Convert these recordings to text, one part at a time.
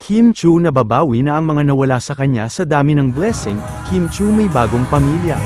Kim Chiu nababawi na ang mga nawala sa kanya sa dami ng blessing. Kim Chiu may bagong pamilya.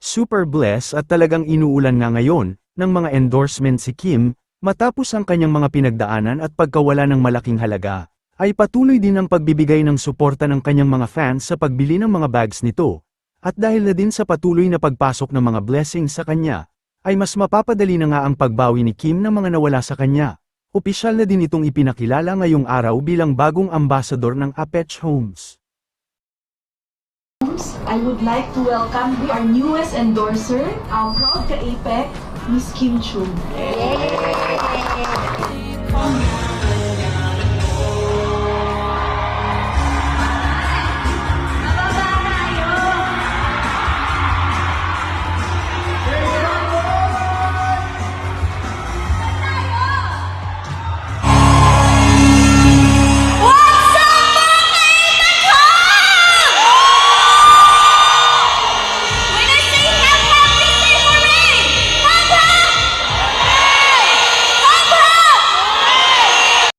Super blessed at talagang inuulan nga ngayon ng mga endorsement si Kim, matapos ang kanyang mga pinagdaanan at pagkawala ng malaking halaga, ay patuloy din ang pagbibigay ng suporta ng kanyang mga fans sa pagbili ng mga bags nito. At dahil na din sa patuloy na pagpasok ng mga blessings sa kanya, ay mas mapapadali na nga ang pagbawi ni Kim ng mga nawala sa kanya. Opisyal na din itong ipinakilala ngayong araw bilang bagong ambassador ng Apech Homes. I would like to welcome our newest endorser, our proud ka-APEC, Miss Kim Chiu.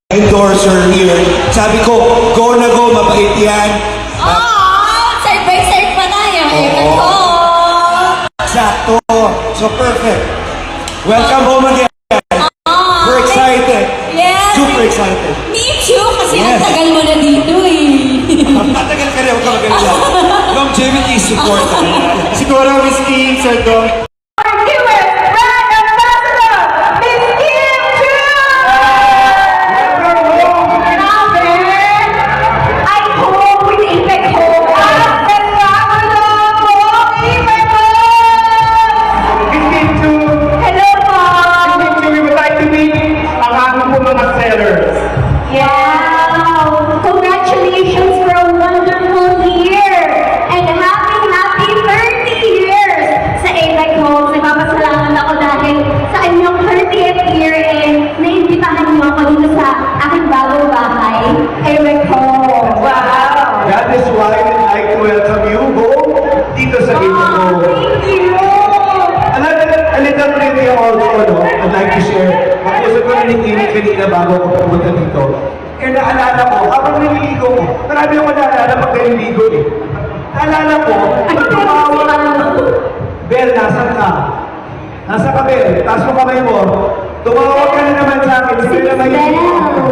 Endorser here. Sabi ko, go na go, mabait yan. Side by side pa tayo. Oo. Sakto. So perfect. Welcome home again. We're excited. Yes. Super excited. Me too, kasi Yes. ang tagal mo na dito eh. Matagal ka rin, huwag ka magalala. Longevity is support. Siguro, Miss Kim, Sir Dong, Congratulations for a wonderful year and happy 30 years sa APEC Homes. Nagpapasalamat ako dahil sa inyong 30th year naimbitahan niyo ako dito sa aking bagong bahay, APEC Homes. Wow! that is why I'd like to welcome you home dito sa Ipogo. Thank you! A little trivia also, no? I'd like to share. Kakusap ko na ni Kimi kanina bago ako pumunta dito. Eh, naalala ko, habang nililigo ko, marami ako naalala pag nililigo eh. Naalala ko, pag tumawag Bel, nasan ka? Nasa ka, Bel? Taas mo kamay mo. Tumawag ka na naman sa akin. Bel na ngayon.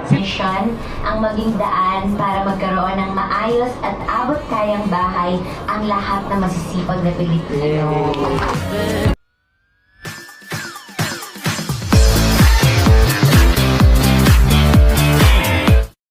Mission ang maging daan para magkaroon ng maayos at abot-kayang bahay ang lahat ng masisipag na Pilipino.